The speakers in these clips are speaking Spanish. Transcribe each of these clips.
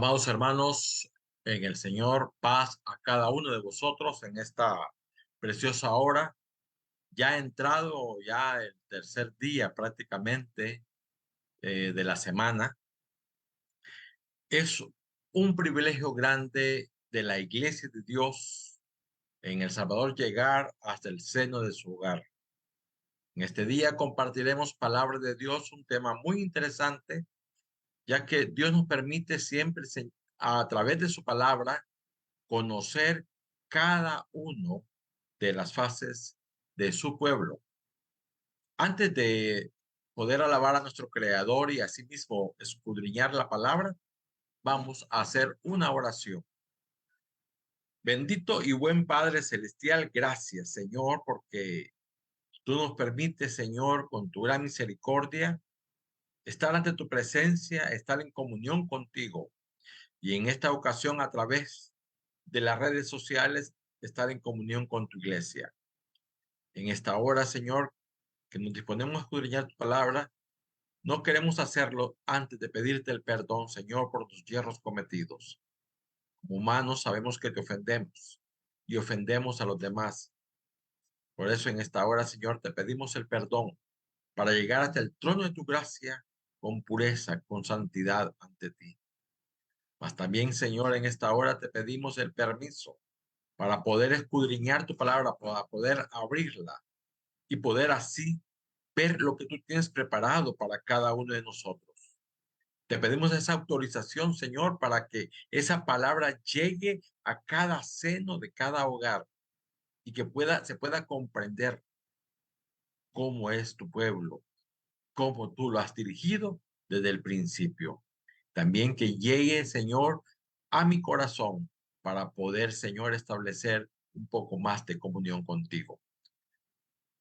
Amados hermanos, en el Señor, paz a cada uno de vosotros en esta preciosa hora. Ya ha entrado ya el tercer día prácticamente de la semana. Es un privilegio grande de la Iglesia de Dios en El Salvador llegar hasta el seno de su hogar. En este día compartiremos palabra de Dios, un tema muy interesante, ya que Dios nos permite siempre a través de su palabra conocer cada uno de las fases de su pueblo. Antes de poder alabar a nuestro Creador y asimismo escudriñar la palabra, vamos a hacer una oración. Bendito y buen Padre Celestial, gracias, Señor, porque tú nos permites, Señor, con tu gran misericordia, estar ante tu presencia, estar en comunión contigo. Y en esta ocasión, a través de las redes sociales, estar en comunión con tu iglesia. En esta hora, Señor, que nos disponemos a escudriñar tu palabra, no queremos hacerlo antes de pedirte el perdón, Señor, por tus hierros cometidos. Como humanos sabemos que te ofendemos y ofendemos a los demás. Por eso en esta hora, Señor, te pedimos el perdón para llegar hasta el trono de tu gracia con pureza, con santidad ante ti. Mas también, Señor, en esta hora te pedimos el permiso para poder escudriñar tu palabra, para poder abrirla y poder así ver lo que tú tienes preparado para cada uno de nosotros. Te pedimos esa autorización, Señor, para que esa palabra llegue a cada seno de cada hogar y que se pueda comprender cómo es tu pueblo, cómo tú lo has dirigido desde el principio. También que llegue, Señor, a mi corazón para poder, Señor, establecer un poco más de comunión contigo.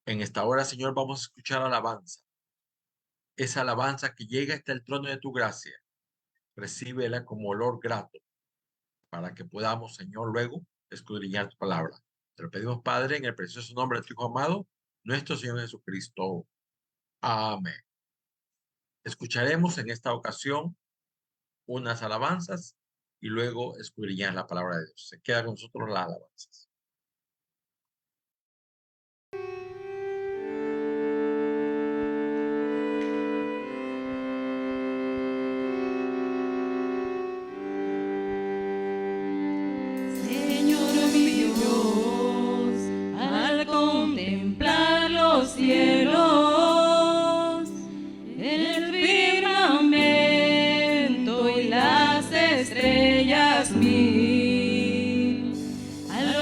En esta hora, Señor, vamos a escuchar alabanza. Esa alabanza que llega hasta el trono de tu gracia. Recíbela como olor grato para que podamos, Señor, luego escudriñar tu palabra. Te lo pedimos, Padre, en el precioso nombre de tu Hijo amado, nuestro Señor Jesucristo. Amén. Escucharemos en esta ocasión unas alabanzas y luego escudriñar la palabra de Dios. Se queda con nosotros las alabanzas. Señor mi Dios, al contemplar los cielos, el firmamento y las estrellas mil, al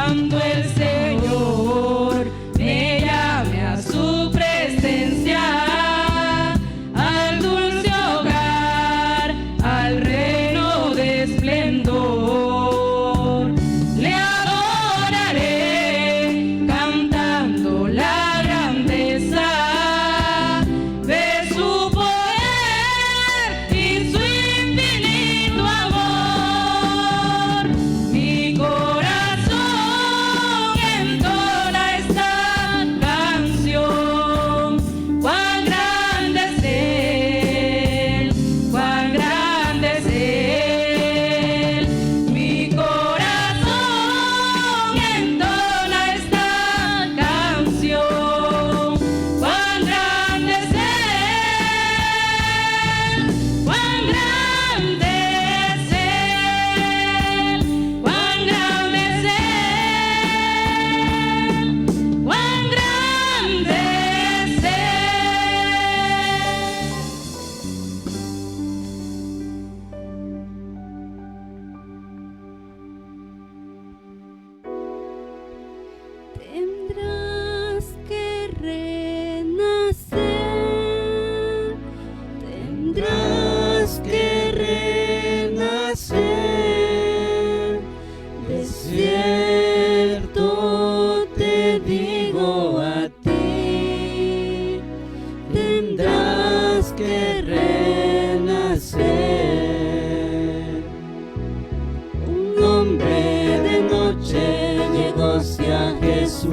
Cuando el Señor me llame a su presencia, al dulce hogar, al reino de esplendor, le adoraré cantando la grandeza de su poder y su infinito amor. Mi corazón entona esta canción. Cuán grande es Él, cuán grande es Él. Mi corazón entona esta canción. Cuán grande es Él, cuán grande es Él, cuán grande es Él, cuán grande es Él. Tendrás que renacer, tendrás que renacer. De cierto te digo a ti, tendrás que renacer. Un hombre de noche llegó hacia Jesús,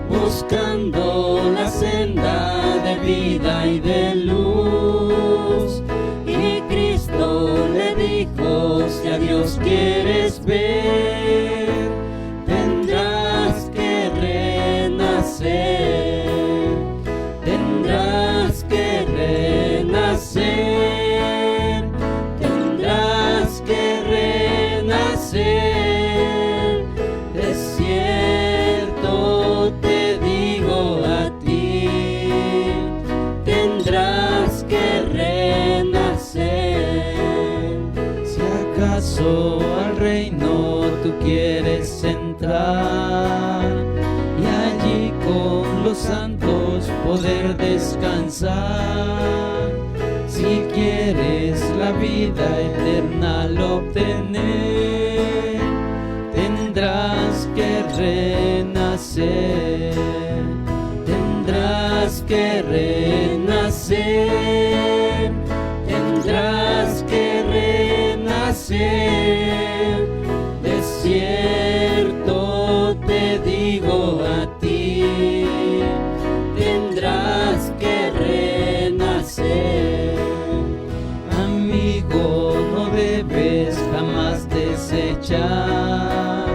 buscando la senda de vida y de luz. Y Cristo le dijo: si a Dios quieres ver, tendrás que renacer, tendrás que renacer, tendrás que renacer. De cierto te digo a ti, tendrás que renacer. Si acaso al reino tú quieres entrar y allí con los santos poder descansar, si quieres la vida eterna al obtener, tendrás que renacer, tendrás que renacer, tendrás que renacer. De cierto te digo a ti, tendrás que renacer. Amigo, no debes jamás desechar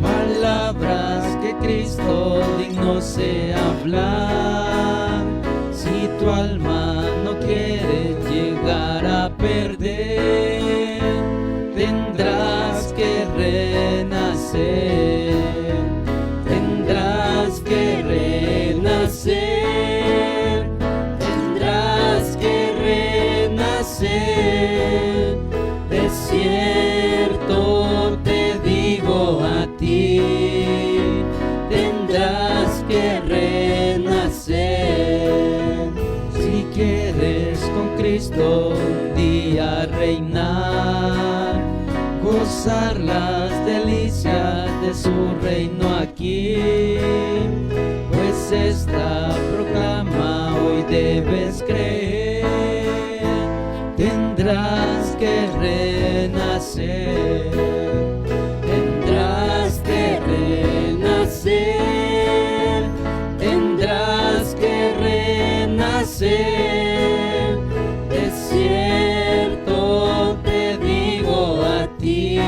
palabras que Cristo digno sea hablar. Si tu alma no quiere llegar a perder, tendrás que renacer, tendrás que renacer, tendrás que renacer. De cierto te digo a ti, tendrás que renacer. Si quieres con Cristo un día reinar, gozar las delicias de su reino aquí, pues esta proclama hoy debes creer, tendrás que renacer, tendrás que renacer, tendrás que renacer. De cierto te digo a ti,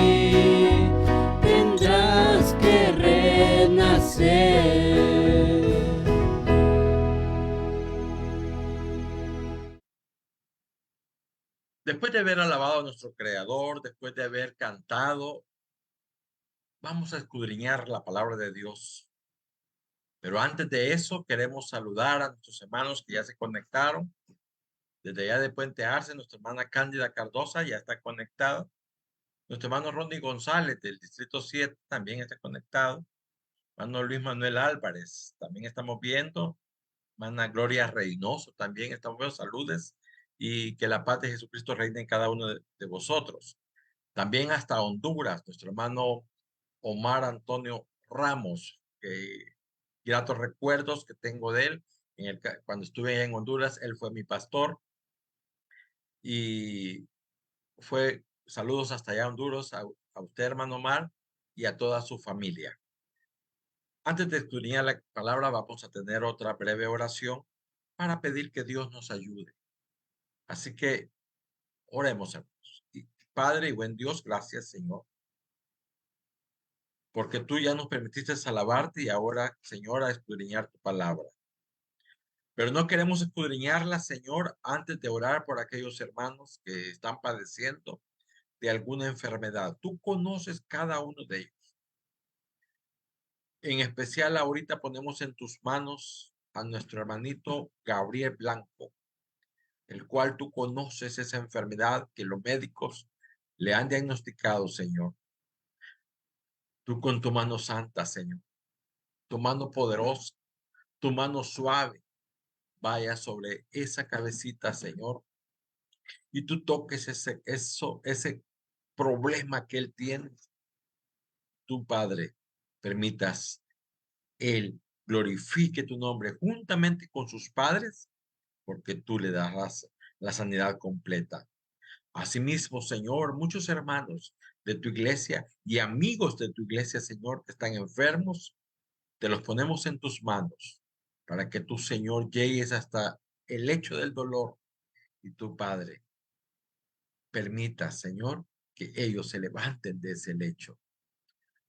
tendrás que renacer. Después de haber alabado a nuestro Creador, después de haber cantado, vamos a escudriñar la palabra de Dios. Pero antes de eso, queremos saludar a nuestros hermanos que ya se conectaron. Desde allá de Puente Arce, nuestra hermana Cándida Cardosa ya está conectada. Nuestro hermano Ronnie González del Distrito 7 también está conectado. Hermano Luis Manuel Álvarez, también estamos viendo. Hermana Gloria Reynoso, también estamos viendo. Saludes y que la paz de Jesucristo reine en cada uno de vosotros. También hasta Honduras, nuestro hermano Omar Antonio Ramos, que gratos recuerdos que tengo de él. Cuando estuve en Honduras, él fue mi pastor y fue saludos hasta allá a Honduras, a usted, hermano Omar, y a toda su familia. Antes de estudiar la palabra, vamos a tener otra breve oración para pedir que Dios nos ayude. Así que oremos, hermanos. Padre y buen Dios, gracias, Señor, porque tú ya nos permitiste alabarte y ahora, Señor, a escudriñar tu palabra. Pero no queremos escudriñarla, Señor, antes de orar por aquellos hermanos que están padeciendo de alguna enfermedad. Tú conoces cada uno de ellos. En especial, ahorita ponemos en tus manos a nuestro hermanito Gabriel Blanco, el cual tú conoces esa enfermedad que los médicos le han diagnosticado, Señor. Tú con tu mano santa, Señor, tu mano poderosa, tu mano suave, vaya sobre esa cabecita, Señor, y tú toques ese problema que él tiene. Tu Padre, permitas él glorifique tu nombre juntamente con sus padres, porque tú le darás la sanidad completa. Asimismo, Señor, muchos hermanos de tu iglesia y amigos de tu iglesia, Señor, que están enfermos, te los ponemos en tus manos para que tu Señor, llegues hasta el lecho del dolor y tu Padre permita, Señor, que ellos se levanten de ese lecho.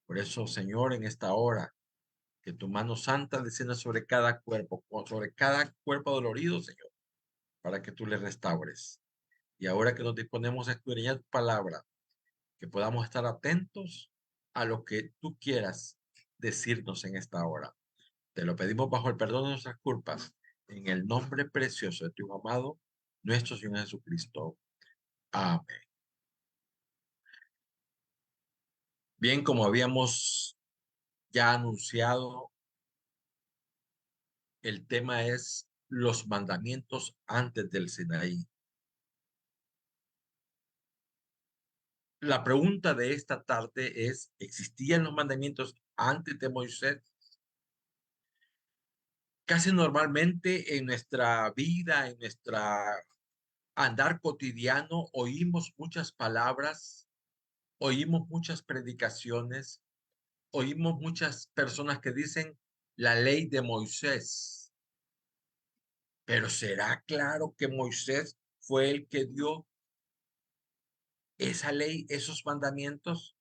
Por eso, Señor, en esta hora, que tu mano santa descienda sobre cada cuerpo dolorido, Señor, para que tú le restaures. Y ahora que nos disponemos a escudriñar tu palabra, que podamos estar atentos a lo que tú quieras decirnos en esta hora. Te lo pedimos bajo el perdón de nuestras culpas, en el nombre precioso de tu amado, nuestro Señor Jesucristo. Amén. Bien, como habíamos ya anunciado, el tema es los mandamientos antes del Sinaí. La pregunta de esta tarde es, ¿existían los mandamientos antes de Moisés? Casi normalmente en nuestra vida, en nuestra andar cotidiano, oímos muchas palabras, oímos muchas predicaciones, oímos muchas personas que dicen la ley de Moisés. Pero ¿será claro que Moisés fue el que dio esa ley, esos mandamientos?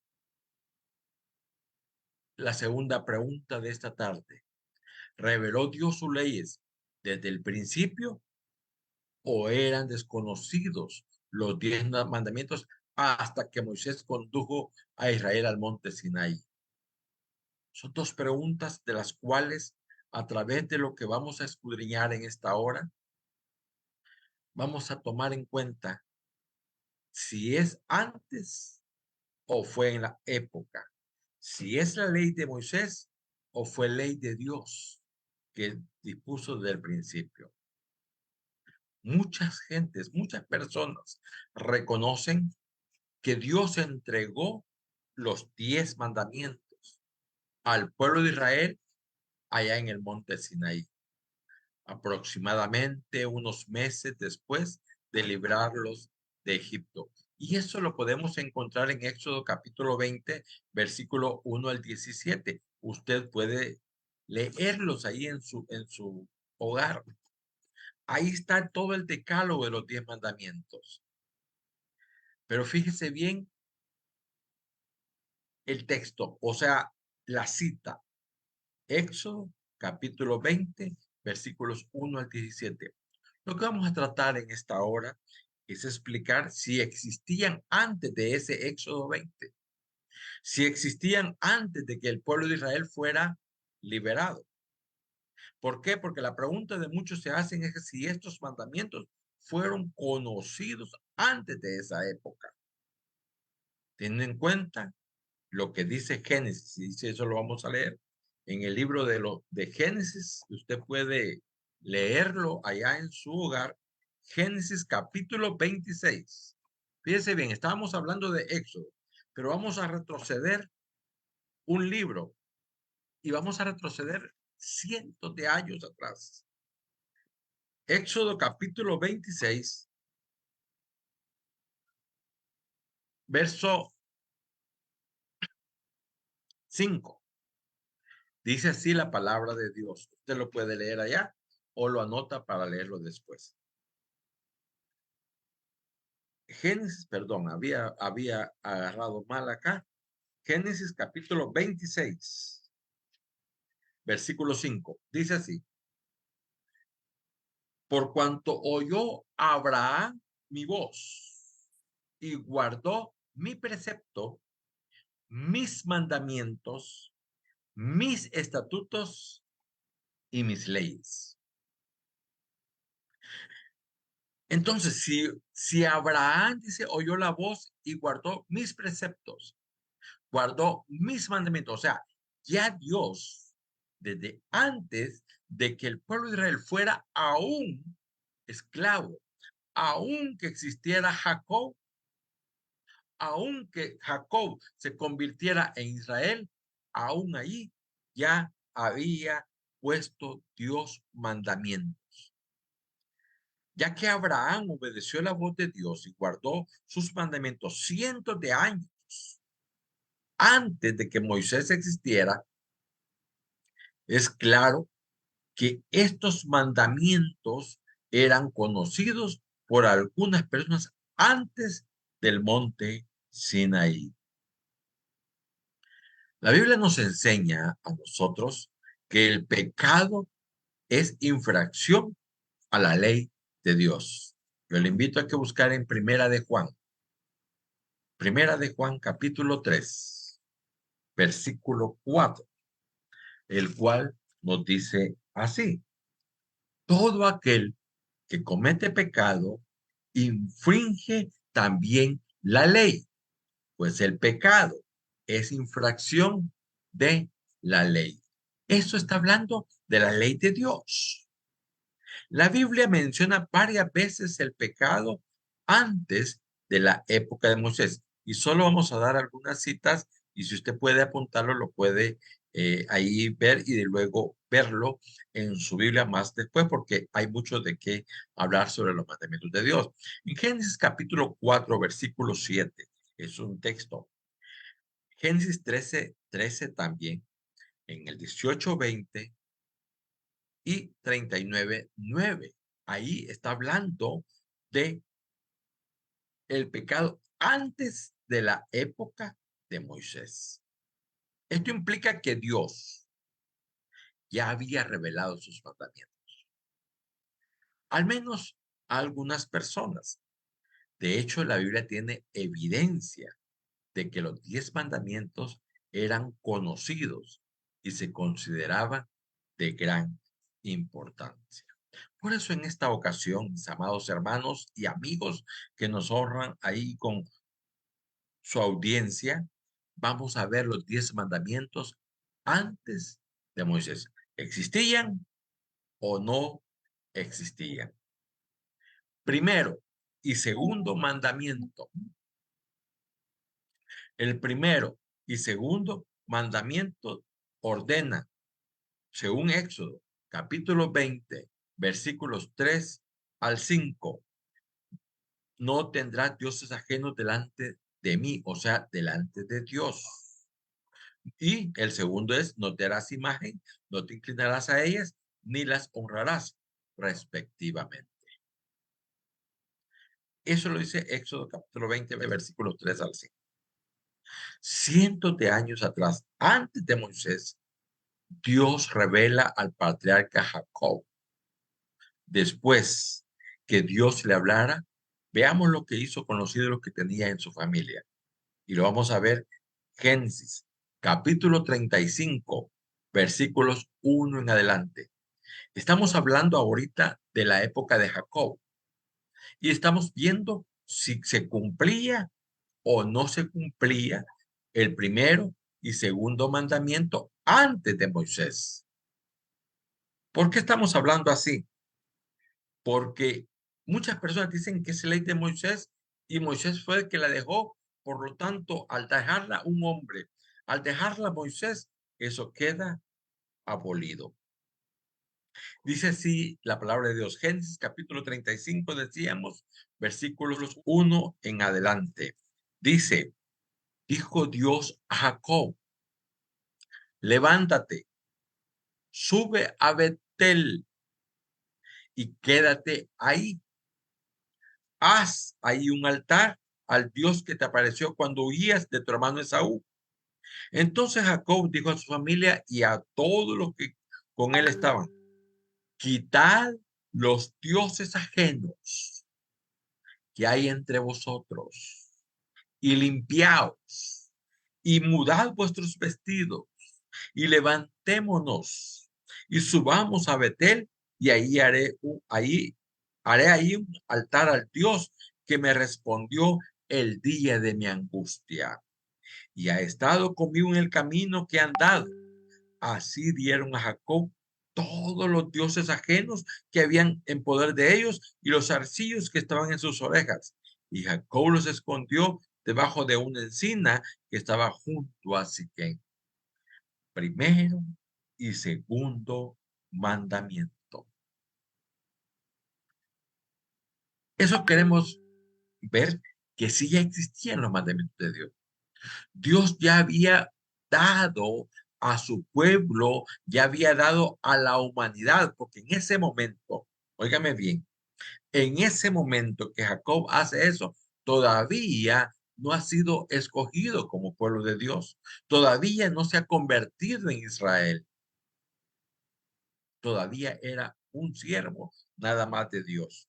La segunda pregunta de esta tarde. ¿Reveló Dios sus leyes desde el principio o eran desconocidos los 10 mandamientos hasta que Moisés condujo a Israel al monte Sinaí? Son dos preguntas de las cuales, a través de lo que vamos a escudriñar en esta hora, vamos a tomar en cuenta si es antes o fue en la época, si es la ley de Moisés o fue ley de Dios que dispuso desde el principio. Muchas gentes, muchas personas reconocen que Dios entregó los 10 mandamientos al pueblo de Israel allá en el monte Sinaí, aproximadamente unos meses después de librarlos de Egipto. Y eso lo podemos encontrar en Éxodo capítulo 20, versículo 1 al 17. Usted puede leerlos ahí en su hogar. Ahí está todo el decálogo de los 10 mandamientos. Pero fíjese bien el texto, o sea, la cita. Éxodo capítulo 20, versículos 1 al 17. Lo que vamos a tratar en esta hora es explicar si existían antes de ese Éxodo 20, si existían antes de que el pueblo de Israel fuera liberado. ¿Por qué? Porque la pregunta de muchos se hacen es si estos mandamientos fueron conocidos antes de esa época. teniendo en cuenta lo que dice Génesis, y dice, eso lo vamos a leer en el libro de Génesis. Usted puede leerlo allá en su hogar. Génesis capítulo 26. Fíjese bien, estábamos hablando de Éxodo, pero vamos a retroceder un libro y vamos a retroceder cientos de años atrás. Éxodo capítulo 26, verso 5. Dice así la palabra de Dios. Usted lo puede leer allá o lo anota para leerlo después. Génesis, perdón, había agarrado mal acá. Génesis capítulo 26, versículo 5. Dice así: por cuanto oyó Abraham mi voz y guardó mi precepto, mis mandamientos, mis estatutos y mis leyes. Entonces, si Abraham dice, oyó la voz y guardó mis preceptos, guardó mis mandamientos, o sea, ya Dios, desde antes de que el pueblo de Israel fuera aún esclavo, aún que existiera Jacob, aún que Jacob se convirtiera en Israel, aún allí ya había puesto Dios mandamientos. Ya que Abraham obedeció la voz de Dios y guardó sus mandamientos cientos de años antes de que Moisés existiera, es claro que estos mandamientos eran conocidos por algunas personas antes del monte Sinaí. La Biblia nos enseña a nosotros que el pecado es infracción a la ley de Dios. Yo le invito a que buscar en Primera de Juan capítulo 3, versículo 4, el cual nos dice así: todo aquel que comete pecado infringe también la ley, pues el pecado es infracción de la ley. Eso está hablando de la ley de Dios. La Biblia menciona varias veces el pecado antes de la época de Moisés. Y solo vamos a dar algunas citas y si usted puede apuntarlo, lo puede ahí ver y de luego verlo en su Biblia más después, porque hay mucho de qué hablar sobre los mandamientos de Dios. En Génesis capítulo 4, versículo 7, es un texto. Génesis 13 también, en el 18, 20 y 39, 9. Ahí está hablando de el pecado antes de la época de Moisés. Esto implica que Dios ya había revelado sus mandamientos, al menos a algunas personas. De hecho, la Biblia tiene evidencia de que los 10 mandamientos eran conocidos y se consideraban de gran importancia. Por eso en esta ocasión, mis amados hermanos y amigos que nos honran ahí con su audiencia, vamos a ver los 10 mandamientos antes de Moisés. ¿Existían o no existían? Primero y segundo mandamiento. El primero y segundo mandamiento ordena, según Éxodo, capítulo 20, versículos 3 al 5. No tendrás dioses ajenos delante de mí, o sea, delante de Dios. Y el segundo es, no te harás imagen, no te inclinarás a ellas, ni las honrarás, respectivamente. Eso lo dice Éxodo capítulo 20, versículos 3 al 5. Cientos de años atrás, antes de Moisés, Dios revela al patriarca Jacob. Después que Dios le hablara, veamos lo que hizo con los ídolos que tenía en su familia. Y lo vamos a ver Génesis, capítulo 35, versículos 1 en adelante. Estamos hablando ahorita de la época de Jacob y estamos viendo si se cumplía o no se cumplía el primero y segundo mandamiento antes de Moisés. ¿Por qué estamos hablando así? Porque muchas personas dicen que es ley de Moisés y Moisés fue el que la dejó. Por lo tanto, al dejarla un hombre, al dejarla Moisés, eso queda abolido. Dice así la palabra de Dios, Génesis capítulo 35, decíamos, versículos 1 en adelante. Dice, dijo Dios a Jacob, levántate, sube a Betel y quédate ahí. Haz ahí un altar al Dios que te apareció cuando huías de tu hermano Esaú. Entonces Jacob dijo a su familia y a todos los que con él estaban, quitad los dioses ajenos que hay entre vosotros y limpiaos y mudad vuestros vestidos y levantémonos y subamos a Betel y haré ahí un altar al Dios que me respondió el día de mi angustia y ha estado conmigo en el camino que he andado. Así dieron a Jacob todos los dioses ajenos que habían en poder de ellos y los zarcillos que estaban en sus orejas. Y Jacob los escondió debajo de una encina que estaba junto a Siquem. Primero y segundo mandamiento. Eso queremos ver que sí ya existían los mandamientos de Dios. Dios ya había dado a su pueblo, ya había dado a la humanidad, porque en ese momento, óigame bien, en ese momento que Jacob hace eso, todavía no ha sido escogido como pueblo de Dios, todavía no se ha convertido en Israel, todavía era un siervo nada más de Dios.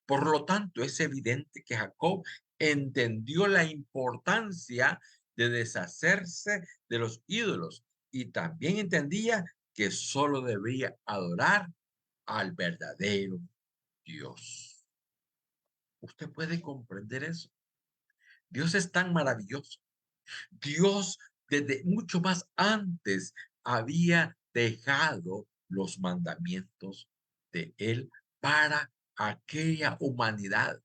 Por lo tanto, es evidente que Jacob entendió la importancia de deshacerse de los ídolos y también entendía que solo debía adorar al verdadero Dios. ¿Usted puede comprender eso? Dios es tan maravilloso. Dios desde mucho más antes había dejado los mandamientos de él para aquella humanidad.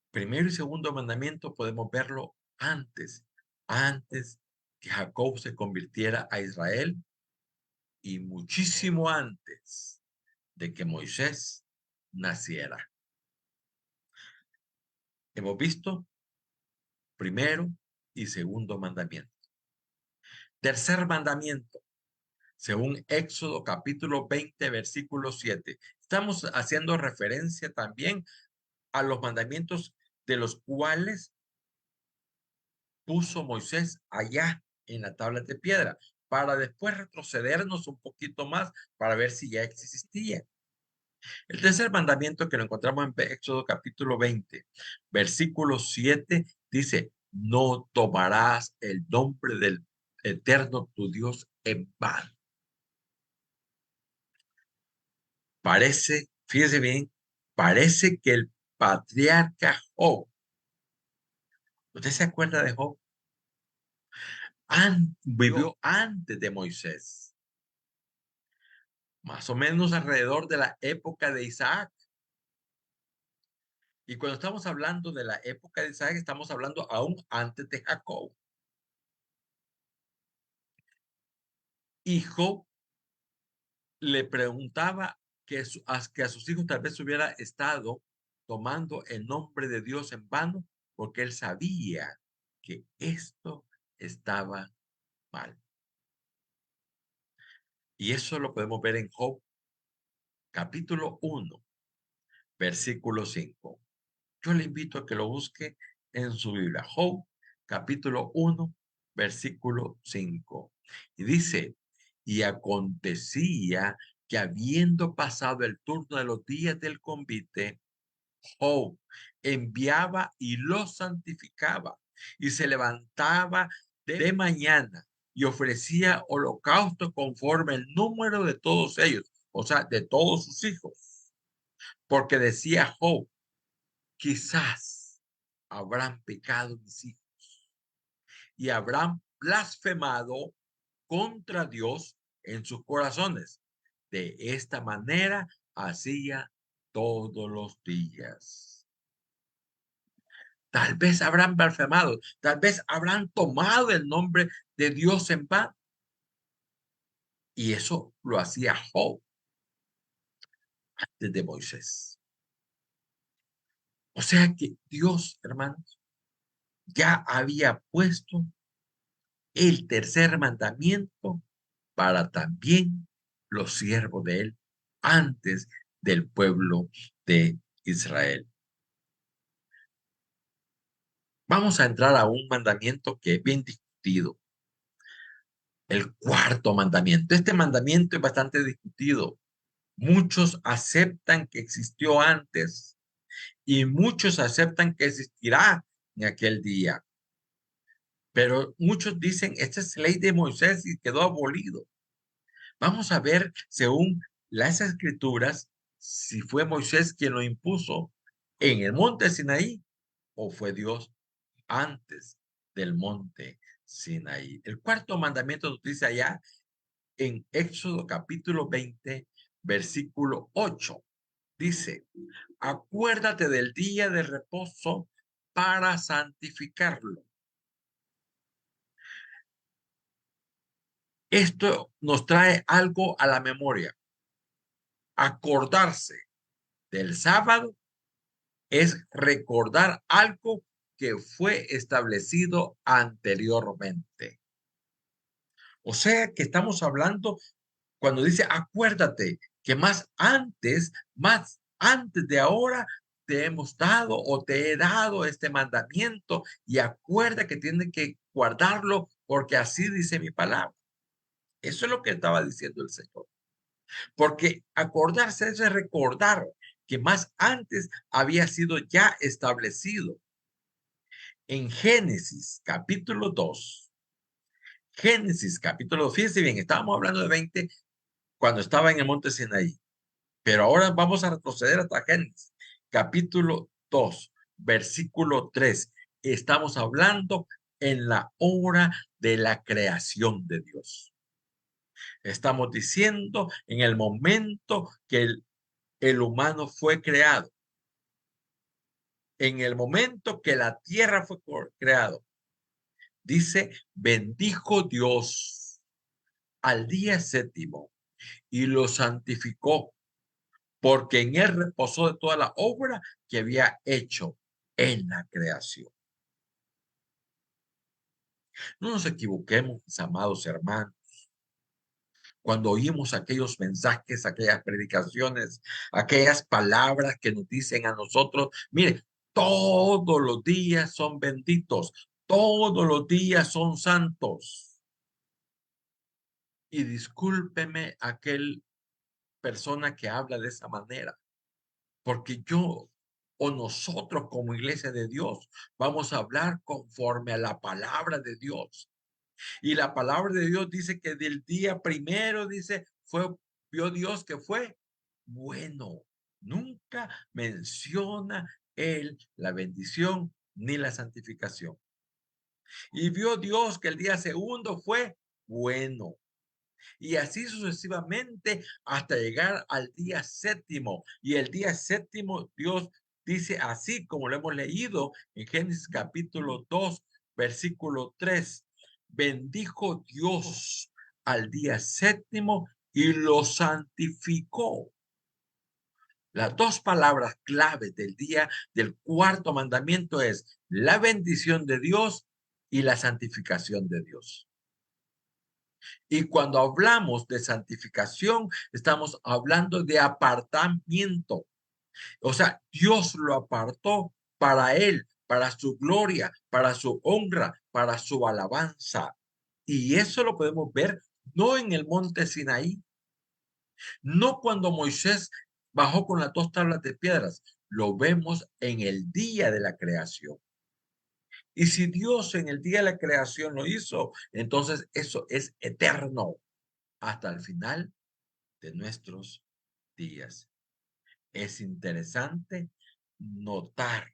Primero y segundo mandamiento podemos verlo antes que Jacob se convirtiera a Israel y muchísimo antes de que Moisés naciera. Hemos visto primero y segundo mandamiento. Tercer mandamiento, según Éxodo capítulo 20, versículo 7. Estamos haciendo referencia también a los mandamientos de los cuales puso Moisés allá en la tabla de piedra, para después retrocedernos un poquito más para ver si ya existía. El tercer mandamiento que lo encontramos en Éxodo capítulo 20, versículo 7, dice, no tomarás el nombre del Eterno tu Dios en vano. Parece, fíjese bien, parece que el patriarca Job, ¿usted se acuerda de Job? Vivió antes de Moisés, más o menos alrededor de la época de Isaac. Y cuando estamos hablando de la época de Isaac, estamos hablando aún antes de Jacob. Y Job le preguntaba que a sus hijos tal vez hubiera estado tomando el nombre de Dios en vano, porque él sabía que esto estaba mal. Y eso lo podemos ver en Job, capítulo 1, versículo 5. Yo le invito a que lo busque en su Biblia. Job, capítulo 1, versículo 5. Y dice, y acontecía que habiendo pasado el turno de los días del convite, Job enviaba y los santificaba y se levantaba de mañana y ofrecía holocausto conforme el número de todos ellos, o sea, de todos sus hijos. Porque decía Job, quizás habrán pecado mis hijos y habrán blasfemado contra Dios en sus corazones. De esta manera hacía todos los días. Tal vez habrán blasfemado, tal vez habrán tomado el nombre de Dios en vano. Y eso lo hacía Job antes de Moisés. O sea que Dios, hermanos, ya había puesto el tercer mandamiento para también los siervos de él antes del pueblo de Israel. Vamos a entrar a un mandamiento que es bien discutido, el cuarto mandamiento. Este mandamiento es bastante discutido. Muchos aceptan que existió antes y muchos aceptan que existirá en aquel día. Pero muchos dicen, esta es ley de Moisés y quedó abolido. Vamos a ver, según las escrituras, si fue Moisés quien lo impuso en el monte Sinaí o fue Dios antes del monte Sinaí. El cuarto mandamiento nos dice allá en Éxodo capítulo 20, versículo 8. Dice, acuérdate del día de reposo para santificarlo. Esto nos trae algo a la memoria. Acordarse del sábado es recordar algo que fue establecido anteriormente. O sea que estamos hablando cuando dice acuérdate que más antes de ahora te hemos dado o te he dado este mandamiento y acuerda que tienes que guardarlo porque así dice mi palabra. Eso es lo que estaba diciendo el Señor. Porque acordarse es recordar que más antes había sido ya establecido. En Génesis capítulo 2, fíjense bien, estábamos hablando de 20 cuando estaba en el monte Sinaí, pero ahora vamos a retroceder hasta Génesis capítulo 2, versículo 3. Estamos hablando en la hora de la creación de Dios. Estamos diciendo en el momento que el humano fue creado, en el momento que la tierra fue creado. Dice, bendijo Dios al día séptimo y lo santificó, porque en él reposó de toda la obra que había hecho en la creación. No nos equivoquemos, mis amados hermanos. Cuando oímos aquellos mensajes, aquellas predicaciones, aquellas palabras que nos dicen a nosotros, mire, todos los días son benditos, todos los días son santos. Y discúlpeme aquel persona que habla de esa manera, porque yo o nosotros como iglesia de Dios vamos a hablar conforme a la palabra de Dios. Y la palabra de Dios dice que del día primero, dice, vio Dios que fue bueno. Nunca menciona él la bendición ni la santificación. Y vio Dios que el día segundo fue bueno. Y así sucesivamente hasta llegar al día séptimo. Y el día séptimo Dios dice así como lo hemos leído en Génesis capítulo 2, versículo 3. Bendijo Dios al día séptimo y lo santificó. Las dos palabras claves del día del cuarto mandamiento es la bendición de Dios y la santificación de Dios. Y cuando hablamos de santificación, estamos hablando de apartamiento. O sea, Dios lo apartó para él, para su gloria, para su honra, para su alabanza. Y eso lo podemos ver no en el monte Sinaí, no cuando Moisés bajó con las dos tablas de piedras, lo vemos en el día de la creación. Y si Dios en el día de la creación lo hizo, entonces eso es eterno hasta el final de nuestros días. Es interesante notar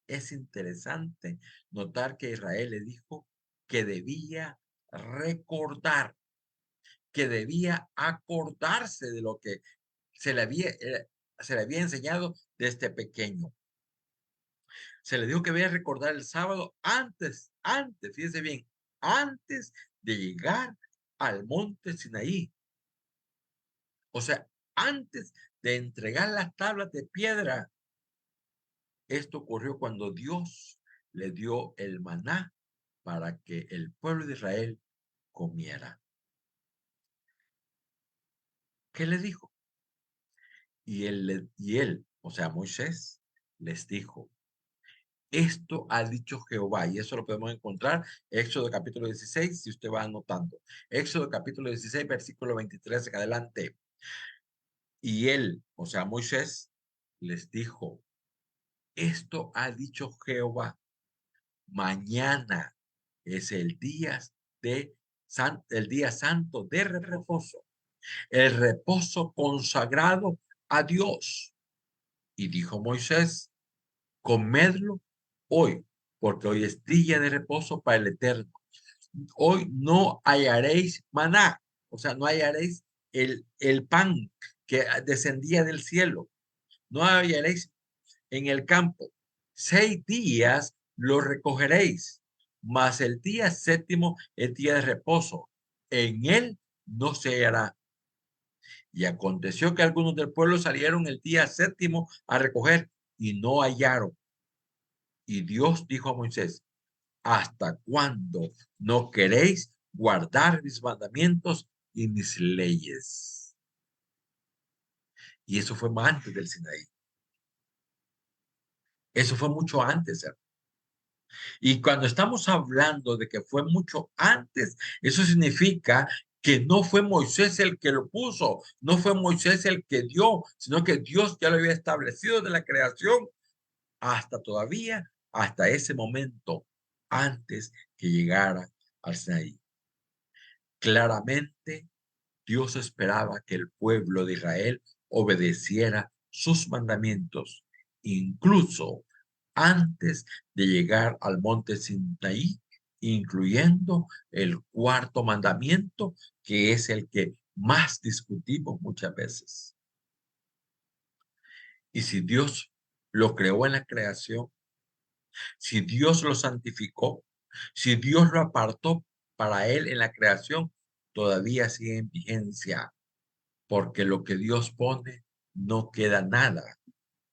Es interesante notar que Israel le dijo que debía recordar, que debía acordarse de lo que se le había enseñado desde pequeño. Se le dijo que debía recordar el sábado antes, fíjese bien, antes de llegar al monte Sinaí. O sea, antes de entregar las tablas de piedra. Esto ocurrió cuando Dios le dio el maná para que el pueblo de Israel comiera. ¿Qué le dijo? Y él, o sea, Moisés, les dijo, esto ha dicho Jehová, y eso lo podemos encontrar en Éxodo capítulo 16, si usted va anotando. Éxodo capítulo 16, versículo 23 en adelante. Y él, o sea, Moisés, les dijo, esto ha dicho Jehová, mañana es el día santo de reposo, el reposo consagrado a Dios. Y dijo Moisés, comedlo hoy, porque hoy es día de reposo para el Eterno. Hoy no hallaréis maná, o sea, no hallaréis el pan que descendía del cielo, no hallaréis en el campo. 6 días lo recogeréis, mas el día séptimo es día de reposo. En él no se hará. Y aconteció que algunos del pueblo salieron el día séptimo a recoger y no hallaron. Y Dios dijo a Moisés, ¿hasta cuándo no queréis guardar mis mandamientos y mis leyes? Y eso fue más antes del Sinaí. Eso fue mucho antes, hermano. Y cuando estamos hablando de que fue mucho antes, eso significa que no fue Moisés el que lo puso, no fue Moisés el que dio, sino que Dios ya lo había establecido de la creación hasta ese momento, antes que llegara al Sinaí. Claramente, Dios esperaba que el pueblo de Israel obedeciera sus mandamientos, incluso antes de llegar al monte Sinaí, incluyendo el cuarto mandamiento, que es el que más discutimos muchas veces. Y si Dios lo creó en la creación, si Dios lo santificó, si Dios lo apartó para él en la creación, todavía sigue en vigencia, porque lo que Dios pone no queda nada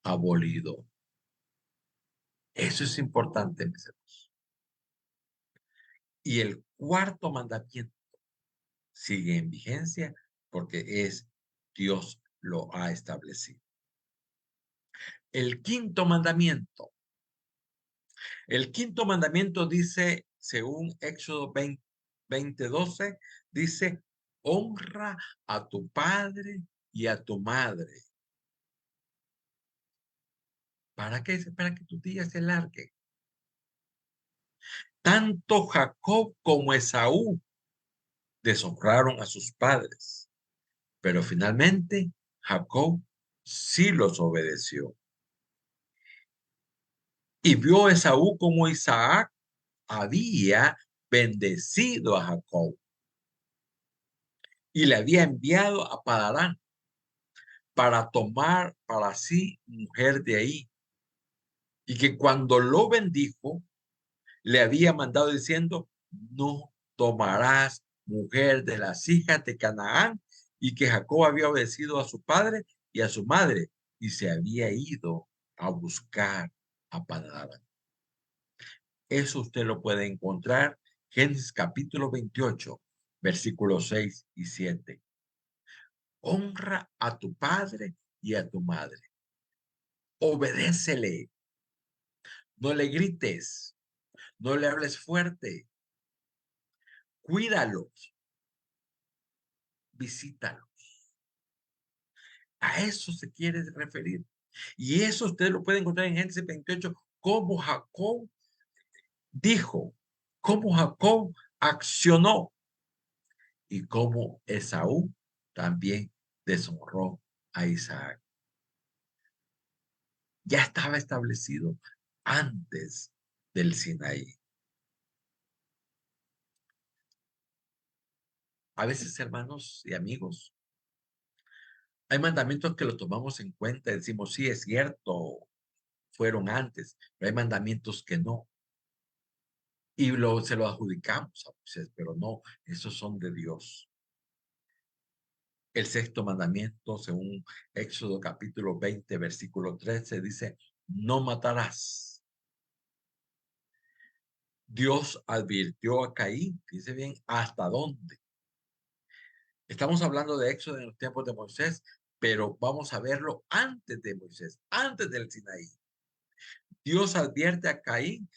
abolido. Eso es importante, mis hermanos. Y el cuarto mandamiento sigue en vigencia porque Dios lo ha establecido. El quinto mandamiento. El quinto mandamiento dice, según Éxodo 20:12, dice, honra a tu padre y a tu madre. ¿Para qué? Para que tus días se larguen. Tanto Jacob como Esaú deshonraron a sus padres, pero finalmente Jacob sí los obedeció. Y vio Esaú como Isaac había bendecido a Jacob y le había enviado a Padarán para tomar para sí mujer de ahí. Y que cuando lo bendijo, le había mandado diciendo, no tomarás mujer de las hijas de Canaán, y que Jacob había obedecido a su padre y a su madre, y se había ido a buscar a Padarán. Eso usted lo puede encontrar Génesis capítulo 28, versículos 6 y 7. Honra a tu padre y a tu madre. Obedécele. No le grites. No le hables fuerte. Cuídalos. Visítalos. A eso se quiere referir. Y eso usted lo puede encontrar en Génesis 28, cómo Jacob dijo, cómo Jacob accionó y cómo Esaú también deshonró a Isaac. Ya estaba establecido antes del Sinaí. A veces, hermanos y amigos, hay mandamientos que los tomamos en cuenta y decimos, sí, es cierto, fueron antes, pero hay mandamientos que no. Y se lo adjudicamos a Moisés, pero no, esos son de Dios. El sexto mandamiento, según Éxodo capítulo 20, versículo 13, dice, no matarás. Dios advirtió a Caín, dice bien, ¿hasta dónde? Estamos hablando de Éxodo en los tiempos de Moisés, pero vamos a verlo antes de Moisés, antes del Sinaí. Dios advierte a Caín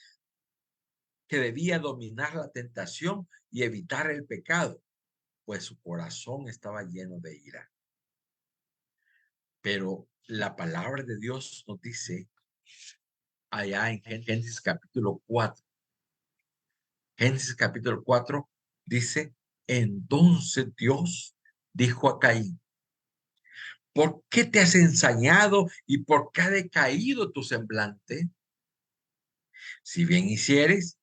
que debía dominar la tentación y evitar el pecado, pues su corazón estaba lleno de ira. Pero la palabra de Dios nos dice allá en Génesis capítulo 4. Génesis capítulo 4 dice, entonces Dios dijo a Caín, ¿por qué te has ensañado y por qué ha decaído tu semblante? Si bien hicieres,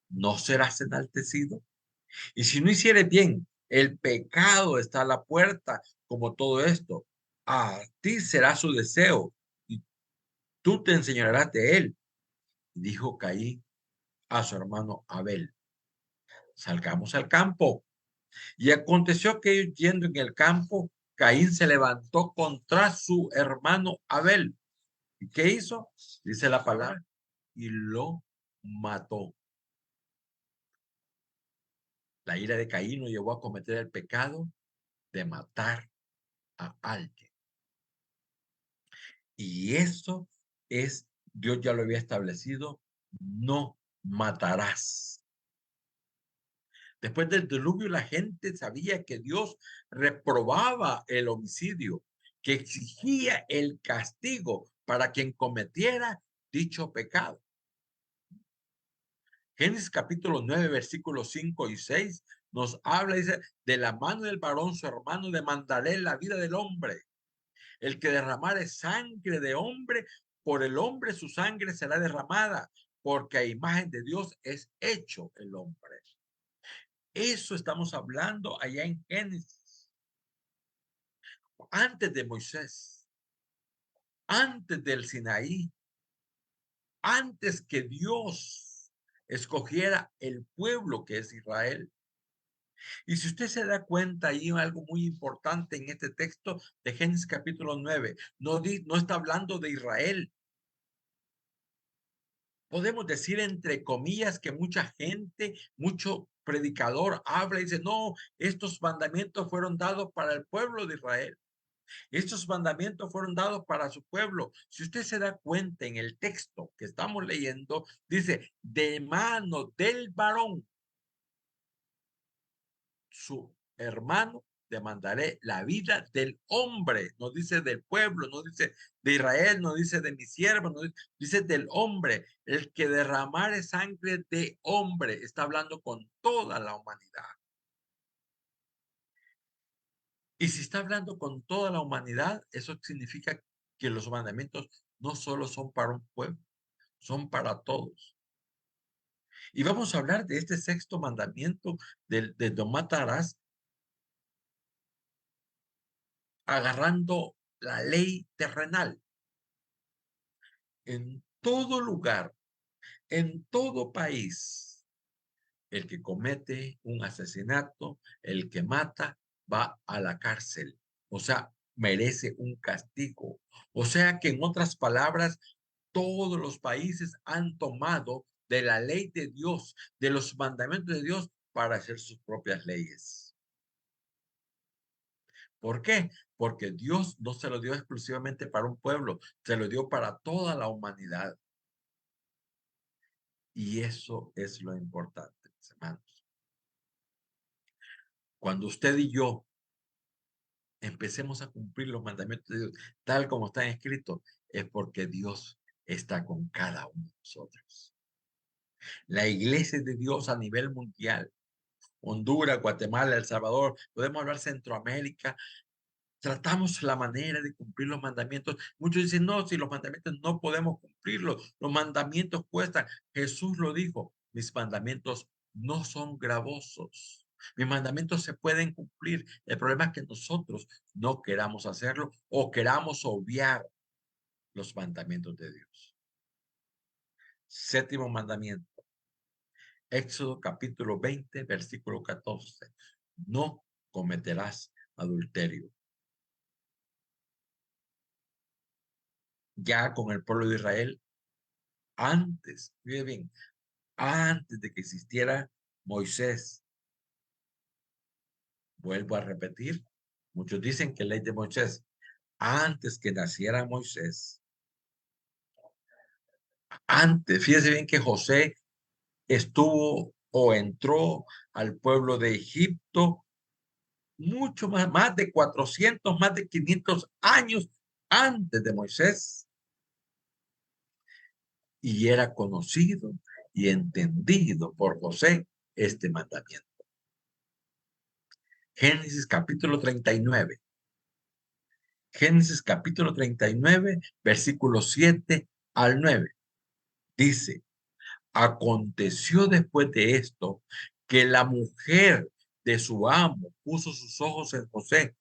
no serás enaltecido. Y si no hicieres bien, el pecado está a la puerta, como todo esto. A ti será su deseo y tú te enseñarás de él. Y dijo Caín a su hermano Abel, salgamos al campo. Y aconteció que yendo en el campo, Caín se levantó contra su hermano Abel. ¿Y qué hizo? Dice la palabra, y lo mató. La ira de Caín lo llevó a cometer el pecado de matar a alguien. Y eso es, Dios ya lo había establecido, no matarás. Después del diluvio, la gente sabía que Dios reprobaba el homicidio, que exigía el castigo para quien cometiera dicho pecado. Génesis capítulo 9, versículos 5 y 6 nos habla, dice, de la mano del varón su hermano demandaré la vida del hombre. El que derramare sangre de hombre, por el hombre su sangre será derramada, porque a imagen de Dios es hecho el hombre. Eso estamos hablando allá en Génesis. Antes de Moisés, antes del Sinaí, antes que Dios escogiera el pueblo que es Israel. Y si usted se da cuenta ahí algo muy importante en este texto de Génesis capítulo 9, no está hablando de Israel. Podemos decir entre comillas que mucha gente, mucho predicador habla y dice, no, estos mandamientos fueron dados para el pueblo de Israel. Estos mandamientos fueron dados para su pueblo. Si usted se da cuenta en el texto que estamos leyendo, dice, de mano del varón, su hermano, demandaré la vida del hombre. No dice del pueblo, no dice de Israel, no dice de mi siervo, no dice del hombre. El que derramare sangre de hombre está hablando con toda la humanidad. Y si está hablando con toda la humanidad, eso significa que los mandamientos no solo son para un pueblo, son para todos. Y vamos a hablar de este sexto mandamiento de no matarás, agarrando la ley terrenal. En todo lugar, en todo país, el que comete un asesinato, el que mata, va a la cárcel. O sea, merece un castigo. O sea que en otras palabras, todos los países han tomado de la ley de Dios, de los mandamientos de Dios, para hacer sus propias leyes. ¿Por qué? Porque Dios no se lo dio exclusivamente para un pueblo, se lo dio para toda la humanidad. Y eso es lo importante, mis hermanos. Cuando usted y yo empecemos a cumplir los mandamientos de Dios, tal como están escritos, es porque Dios está con cada uno de nosotros. La iglesia de Dios a nivel mundial, Honduras, Guatemala, El Salvador, podemos hablar Centroamérica, tratamos la manera de cumplir los mandamientos. Muchos dicen, no, si los mandamientos no podemos cumplirlos, los mandamientos cuestan. Jesús lo dijo, mis mandamientos no son gravosos. Mis mandamientos se pueden cumplir. El problema es que nosotros no queramos hacerlo o queramos obviar los mandamientos de Dios. Séptimo mandamiento. Éxodo capítulo 20, versículo 14. No cometerás adulterio. Ya con el pueblo de Israel, antes, fíjate bien, antes de que existiera Moisés, vuelvo a repetir, muchos dicen que ley de Moisés, antes que naciera Moisés, antes, fíjese bien que José estuvo o entró al pueblo de Egipto mucho más de 400, más de 500 años antes de Moisés, y era conocido y entendido por José este mandamiento. Génesis capítulo 39. Génesis capítulo 39, versículos 7 al 9. Dice, aconteció después de esto que la mujer de su amo puso sus ojos en José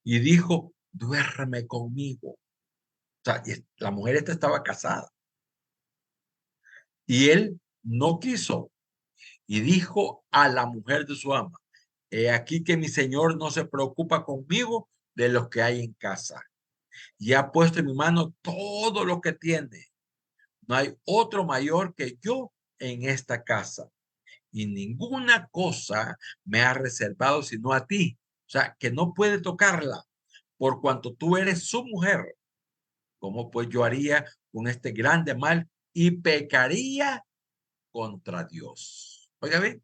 y dijo, duérme conmigo. O sea, la mujer esta estaba casada y él no quiso y dijo a la mujer de su ama, he aquí que mi señor no se preocupa conmigo de los que hay en casa y ha puesto en mi mano todo lo que tiene. No hay otro mayor que yo en esta casa y ninguna cosa me ha reservado sino a ti. O sea, que no puede tocarla por cuanto tú eres su mujer. ¿Cómo pues yo haría con este grande mal y pecaría contra Dios? Oiga bien,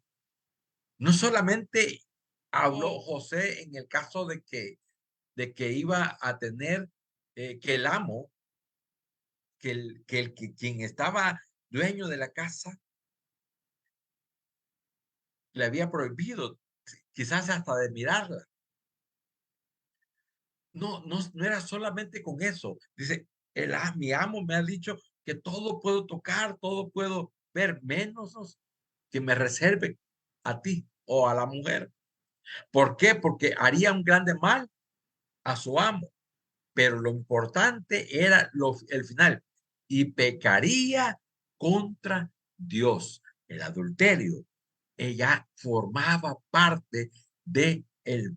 no solamente habló José en el caso de que iba a tener que el amo, quien estaba dueño de la casa, le había prohibido quizás hasta de mirarla. No era solamente con eso. Dice, mi amo me ha dicho que todo puedo tocar, todo puedo ver, menos que me reserve a ti o a la mujer. ¿Por qué? Porque haría un grande mal a su amo. Pero lo importante era el final. Y pecaría contra Dios. El adulterio. Ella formaba parte del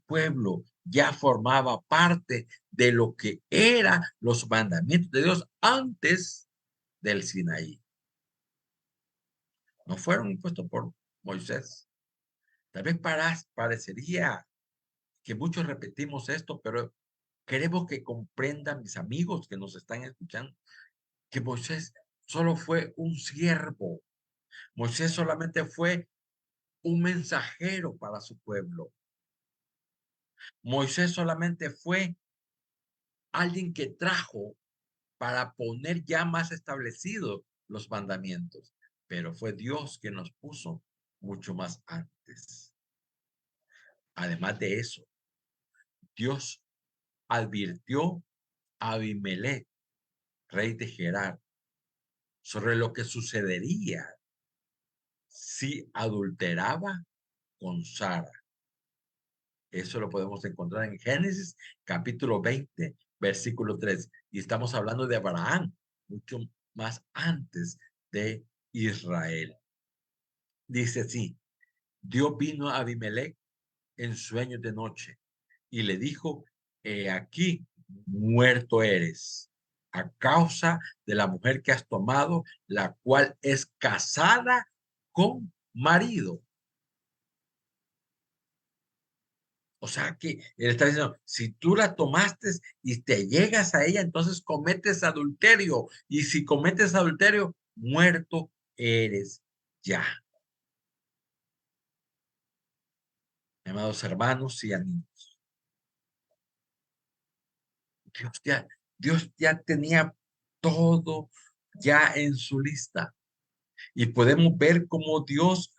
pueblo, ya formaba parte de lo que eran los mandamientos de Dios antes del Sinaí. No fueron impuestos por Moisés. Tal vez parecería que muchos repetimos esto, pero queremos que comprendan mis amigos que nos están escuchando, que Moisés solo fue un siervo. Moisés solamente fue un mensajero para su pueblo. Moisés solamente fue alguien que trajo para poner ya más establecidos los mandamientos, pero fue Dios quien los puso mucho más antes. Además de eso, Dios advirtió a Abimelech, rey de Gerar, sobre lo que sucedería si adulteraba con Sara. Eso lo podemos encontrar en Génesis capítulo 20, versículo 3. Y estamos hablando de Abraham, mucho más antes de Israel. Dice así, Dios vino a Abimelech en sueños de noche y le dijo, he aquí, muerto eres a causa de la mujer que has tomado, la cual es casada con marido. O sea que él está diciendo, si tú la tomaste y te llegas a ella, entonces cometes adulterio. Y si cometes adulterio, muerto eres ya. Amados hermanos y amigos, Dios ya tenía todo ya en su lista. Y podemos ver cómo Dios,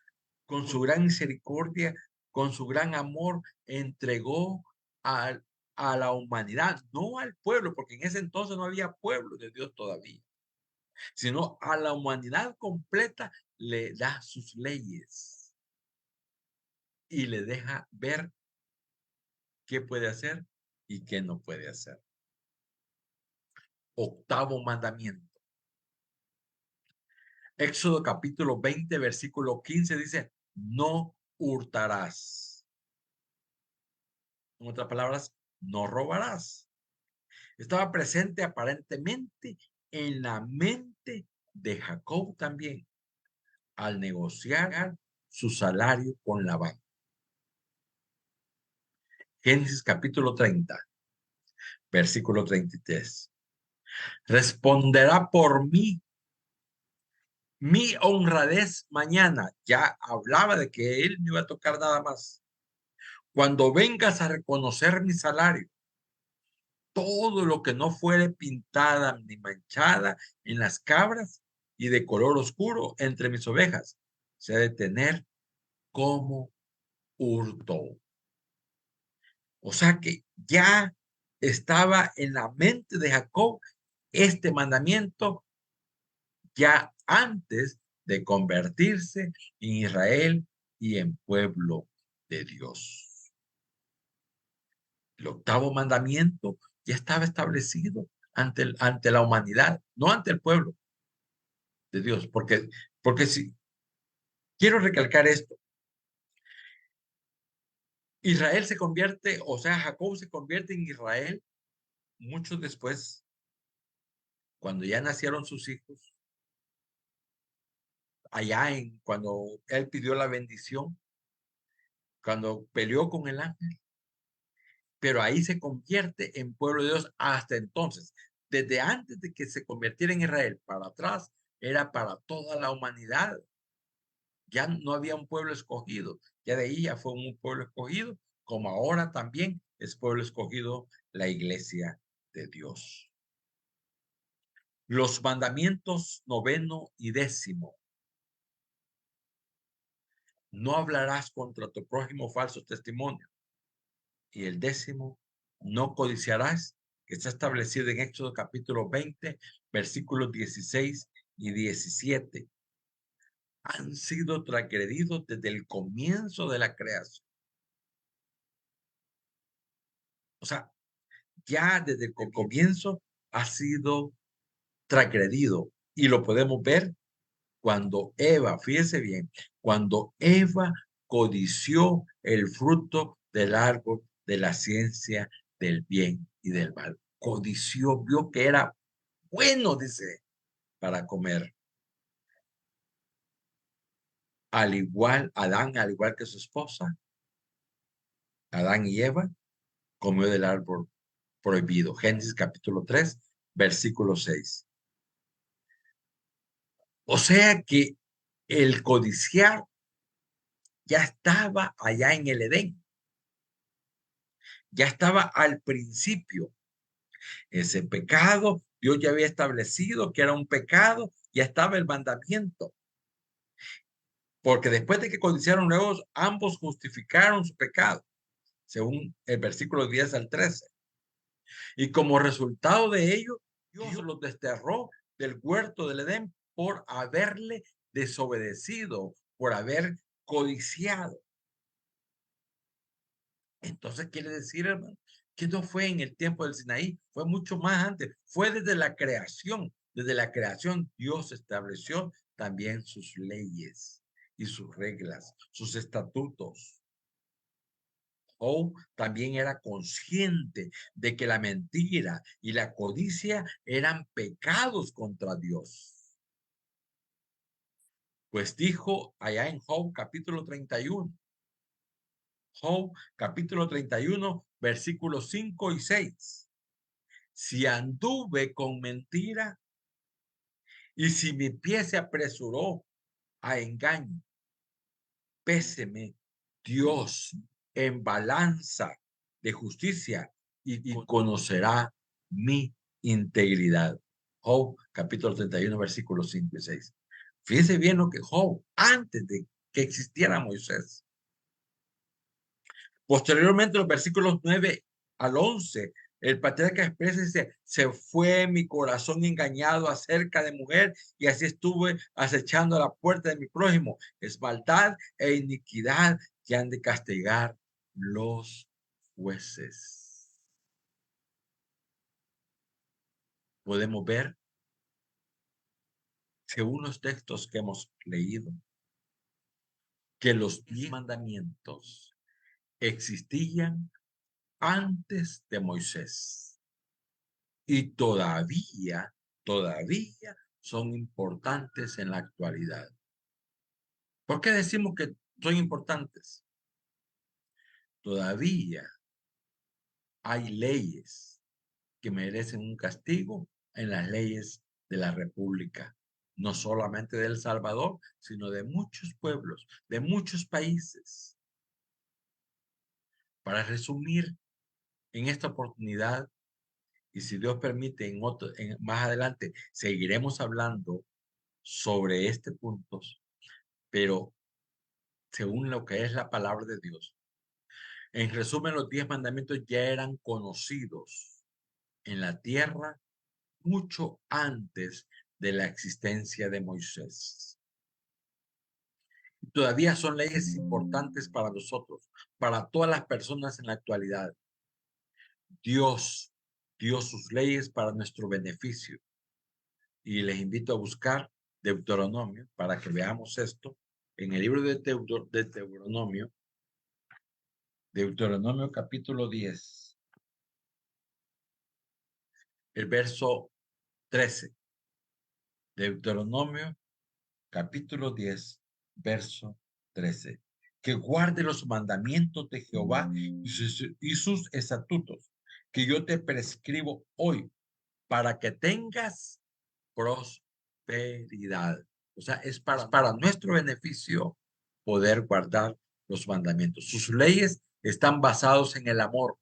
con su gran misericordia, con su gran amor, entregó a a la humanidad, no al pueblo, porque en ese entonces no había pueblo de Dios todavía, sino a la humanidad completa le da sus leyes y le deja ver qué puede hacer y qué no puede hacer. Octavo mandamiento. Éxodo capítulo 20, versículo 15 dice, no hurtarás. En otras palabras, no robarás. Estaba presente aparentemente en la mente de Jacob también al negociar su salario con Labán. Génesis capítulo 30, versículo 33. Responderá por mí mi honradez mañana. Ya hablaba de que él no iba a tocar nada más. Cuando vengas a reconocer mi salario, todo lo que no fuere pintada ni manchada en las cabras y de color oscuro entre mis ovejas, se ha de tener como hurto. O sea que ya estaba en la mente de Jacob este mandamiento ya antes de convertirse en Israel y en pueblo de Dios. El octavo mandamiento ya estaba establecido ante la humanidad, no ante el pueblo de Dios, porque si quiero recalcar esto, Israel se convierte, o sea, Jacob se convierte en Israel mucho después, cuando ya nacieron sus hijos, cuando él pidió la bendición, cuando peleó con el ángel, pero ahí se convierte en pueblo de Dios hasta entonces. Desde antes de que se convirtiera en Israel para atrás, era para toda la humanidad. Ya no había un pueblo escogido, ya de ahí ya fue un pueblo escogido, como ahora también es pueblo escogido la iglesia de Dios. Los mandamientos 9 y 10. No hablarás contra tu prójimo falso testimonio. Y el 10, no codiciarás, que está establecido en Éxodo capítulo 20, versículos 16 y 17. Han sido transgredidos desde el comienzo de la creación. O sea, ya desde el comienzo ha sido transgredido y lo podemos ver cuando Eva, fíjese bien, cuando Eva codició el fruto del árbol de la ciencia del bien y del mal. Codició, vio que era bueno, dice, para comer. Al igual, Adán, al igual que su esposa, Adán y Eva, comió del árbol prohibido. Génesis capítulo 3, versículo 6. O sea que el codiciar ya estaba allá en el Edén. Ya estaba al principio. Ese pecado, Dios ya había establecido que era un pecado, ya estaba el mandamiento. Porque después de que codiciaron luego, ambos justificaron su pecado, según el versículo 10 al 13. Y como resultado de ello, Dios los desterró del huerto del Edén por haberle desobedecido, por haber codiciado. Entonces quiere decir, hermano, que no fue en el tiempo del Sinaí, fue mucho más antes, fue desde la creación. Desde la creación Dios estableció también sus leyes y sus reglas, sus estatutos. Job también era consciente de que la mentira y la codicia eran pecados contra Dios. Pues dijo allá en Job capítulo 31, Job capítulo 31, versículos 5 y 6. Si anduve con mentira y si mi pie se apresuró a engaño, péseme Dios en balanza de justicia y conocerá mi integridad. Job capítulo 31, versículos 5 y 6. Fíjese bien lo que Job, antes de que existiera Moisés. Posteriormente, los versículos 9 al 11, el patriarca expresa y dice, se fue mi corazón engañado acerca de mujer y así estuve acechando a la puerta de mi prójimo. Es maldad e iniquidad que han de castigar los jueces. Podemos ver, según los textos que hemos leído, que los 10 mandamientos existían antes de Moisés y todavía son importantes en la actualidad. ¿Por qué decimos que son importantes? Todavía hay leyes que merecen un castigo en las leyes de la República, no solamente de El Salvador, sino de muchos pueblos, de muchos países. Para resumir, en esta oportunidad, y si Dios permite, más adelante seguiremos hablando sobre este punto, pero según lo que es la palabra de Dios. En resumen, los 10 mandamientos ya eran conocidos en la tierra mucho antes de la existencia de Moisés. Todavía son leyes importantes para nosotros, para todas las personas en la actualidad. Dios dio sus leyes para nuestro beneficio. Y les invito a buscar Deuteronomio para que veamos esto en el libro de Deuteronomio, Deuteronomio capítulo 10, el verso 13. Deuteronomio capítulo 10, verso 13. Que guarde los mandamientos de Jehová y sus estatutos, que yo te prescribo hoy, para que tengas prosperidad. O sea, es para nuestro beneficio poder guardar los mandamientos. Sus leyes están basados en el amor.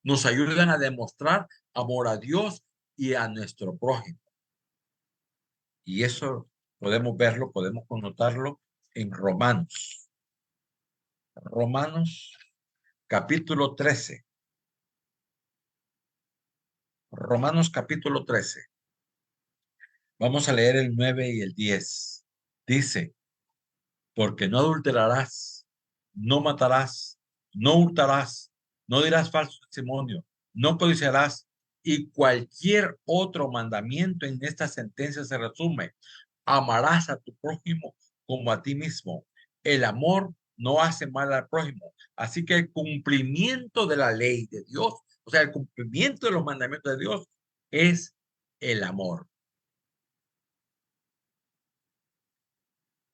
Nos ayudan a demostrar amor a Dios y a nuestro prójimo. Y eso podemos verlo, podemos connotarlo en Romanos. Romanos capítulo 13. Romanos capítulo 13. Vamos a leer el 9 y el 10. Dice, porque no adulterarás, no matarás, no hurtarás, no dirás falso testimonio, no codiciarás, y cualquier otro mandamiento en esta sentencia se resume: amarás a tu prójimo como a ti mismo. El amor no hace mal al prójimo. Así que el cumplimiento de la ley de Dios, o sea, el cumplimiento de los mandamientos de Dios es el amor.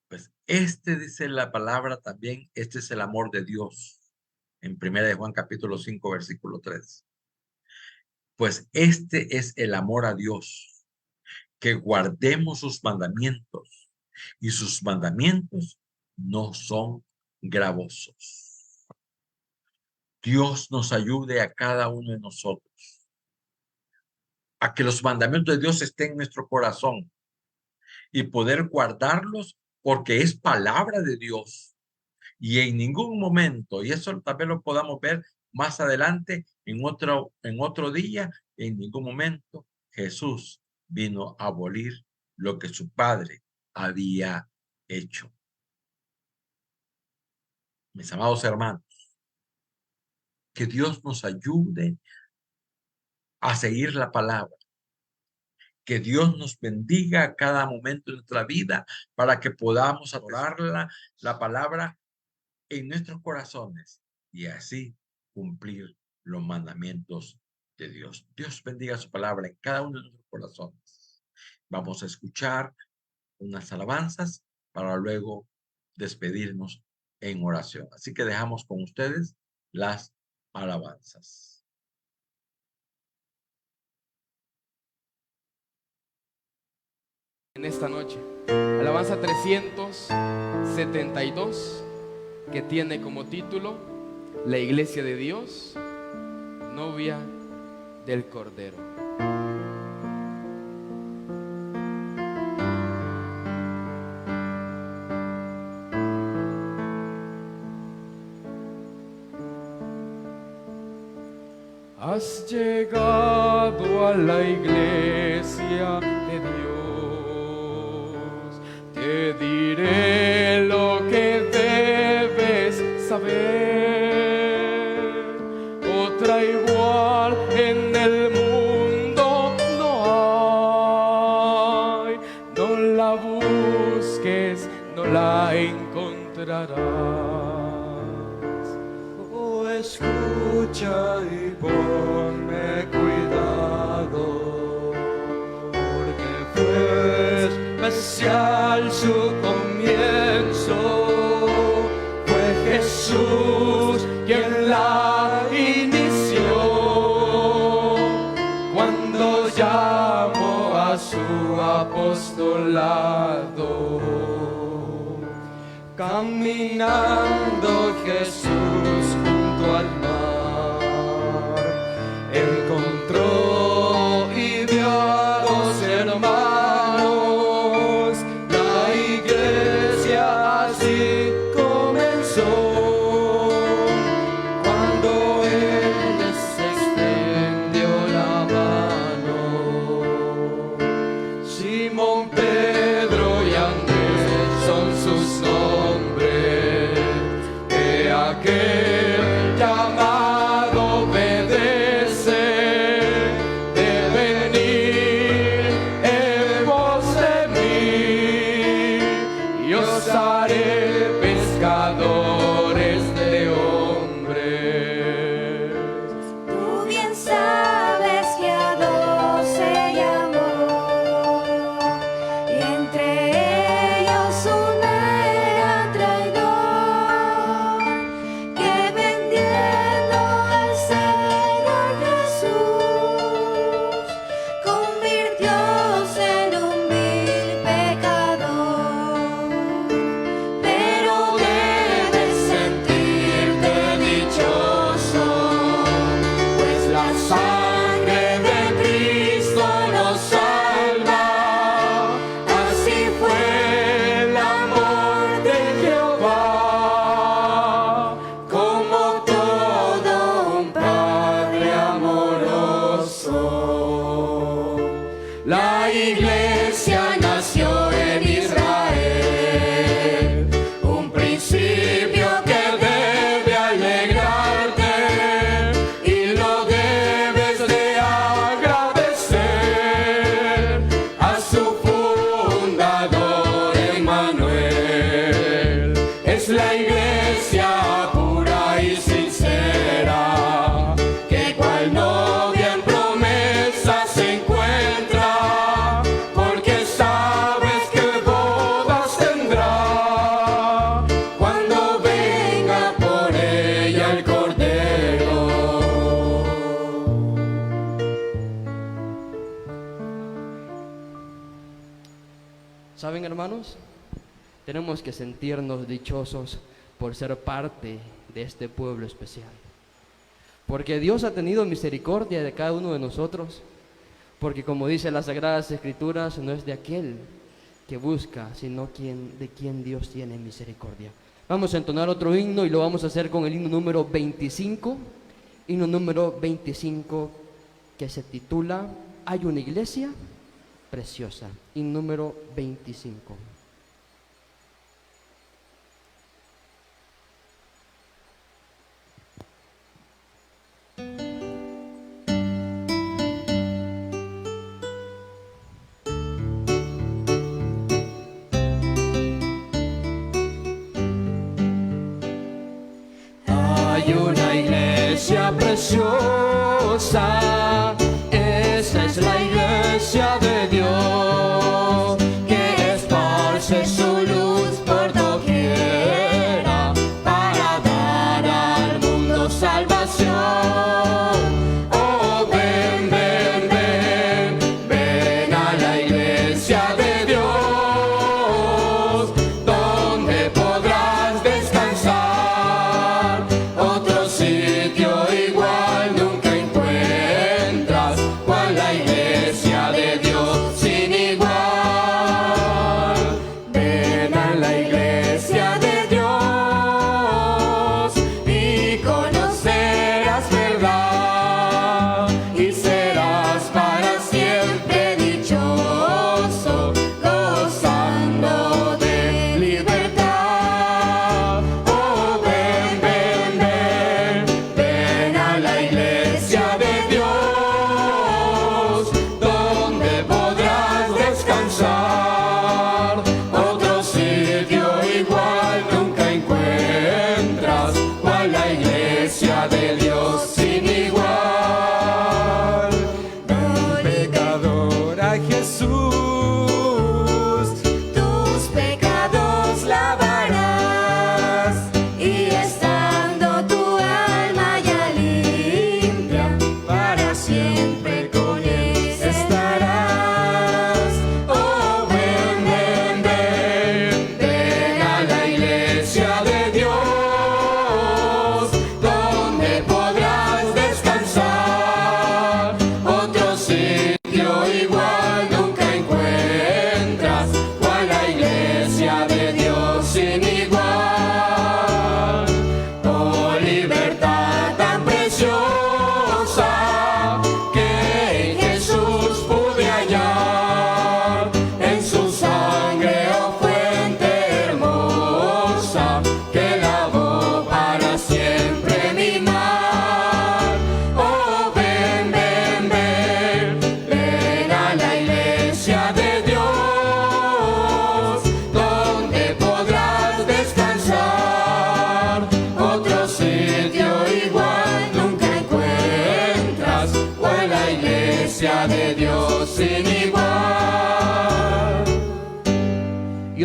Pues este dice la palabra también, este es el amor de Dios. En 1 de Juan capítulo 5, versículo 3. Pues este es el amor a Dios, que guardemos sus mandamientos, y sus mandamientos no son gravosos. Dios nos ayude a cada uno de nosotros a que los mandamientos de Dios estén en nuestro corazón y poder guardarlos, porque es palabra de Dios. Y en ningún momento, y eso también lo podamos ver más adelante en otro día, en ningún momento Jesús vino a abolir lo que su Padre había hecho. Mis amados hermanos, que Dios nos ayude a seguir la palabra. Que Dios nos bendiga a cada momento de nuestra vida para que podamos adorarla, la palabra, en nuestros corazones y así cumplir los mandamientos de Dios. Dios bendiga su palabra en cada uno de nuestros corazones. Vamos a escuchar unas alabanzas para luego despedirnos en oración. Así que dejamos con ustedes las alabanzas. En esta noche, alabanza 372, que tiene como título La Iglesia de Dios, novia del Cordero. Has llegado a la iglesia de Dios. Te diré lo que debes saber. Otra igual en el mundo no hay. No la busques, no la encontrarás. Oh, escucha y ponme cuidado, porque fue especial su comienzo. Fue Jesús quien la inició cuando llamó a su apostolado. Caminando Jesús junto al mar, encontró y vio a dos hermanos. La iglesia así comenzó, cuando Él les extendió la mano. Simón, Pedro y Andrés son sus nombres. Que aquel llamado obedece, de venir en pos de mí, y os haré pescadores de hombres. Tú bien sabes que a dos se llamó, y entre ellos uno era traidor, que vendiendo al Señor Jesús, convirtióse en un vil pecador. Pero debes sentirte dichoso, pues la sangre de Cristo nos salva. Así fue el amor de Jehová, como todo un Padre amoroso. La iglesia nació en Israel, un principio que debe alegrarte, y lo debes de agradecer a su fundador Emmanuel. Es la iglesia pura y sincera, que cual novia en promesa se encuentra, porque sabes que bodas tendrá cuando venga por ella el Cordero. ¿Saben, hermanos? Tenemos que sentirnos dichosos por ser parte de este pueblo especial. Porque Dios ha tenido misericordia de cada uno de nosotros. Porque como dice las Sagradas Escrituras, no es de aquel que busca, sino de quien Dios tiene misericordia. Vamos a entonar otro himno y lo vamos a hacer con el himno número 25. Himno número 25 que se titula Hay una iglesia preciosa. Himno número 25. Hay una iglesia preciosa, esa es la iglesia de Dios, que esparce su luz por doquiera para dar al mundo salvación. Oh, ven, ven, ven, ven a la iglesia de Dios, donde podrás descansar. Otro sitio igual nunca encuentras.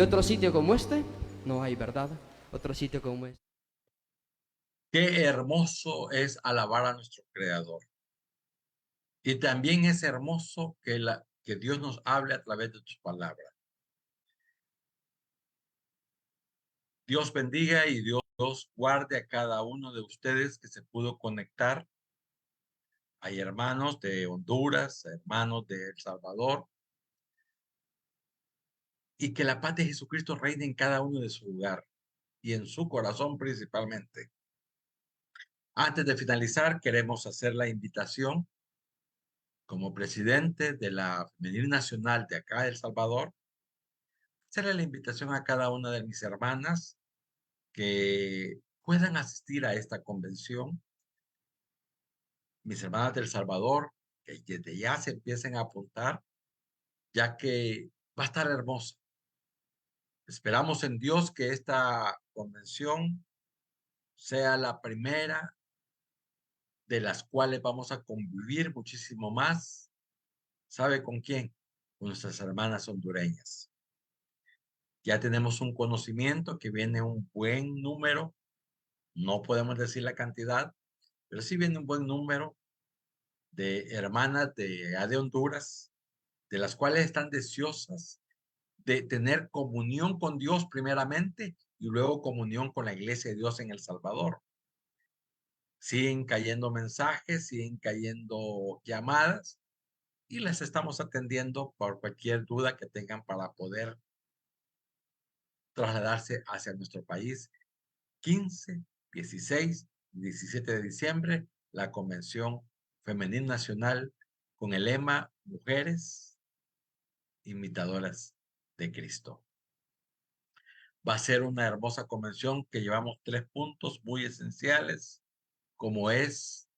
otro sitio como este no hay, ¿verdad? Otro sitio como este. Qué hermoso es alabar a nuestro Creador. Y también es hermoso que Dios nos hable a través de tus palabras. Dios bendiga y Dios guarde a cada uno de ustedes que se pudo conectar. Hay hermanos de Honduras, hermanos de El Salvador. Y que la paz de Jesucristo reine en cada uno de su lugar y en su corazón principalmente. Antes de finalizar, queremos hacer la invitación como presidente de la Femenil Nacional de acá de El Salvador, hacerle la invitación a cada una de mis hermanas que puedan asistir a esta convención. Mis hermanas del Salvador, que desde ya se empiecen a apuntar, ya que va a estar hermosa. Esperamos en Dios que esta convención sea la primera de las cuales vamos a convivir muchísimo más. ¿Sabe con quién? Con nuestras hermanas hondureñas. Ya tenemos un conocimiento que viene un buen número, no podemos decir la cantidad, pero sí viene un buen número de hermanas de Honduras, de las cuales están deseosas de tener comunión con Dios primeramente y luego comunión con la iglesia de Dios en El Salvador. Siguen cayendo mensajes, siguen cayendo llamadas y les estamos atendiendo por cualquier duda que tengan para poder trasladarse hacia nuestro país. 15, 16, 17 de diciembre, la Convención Femenil Nacional con el lema Mujeres Imitadoras de Cristo. Va a ser una hermosa convención que llevamos 3 puntos muy esenciales, como es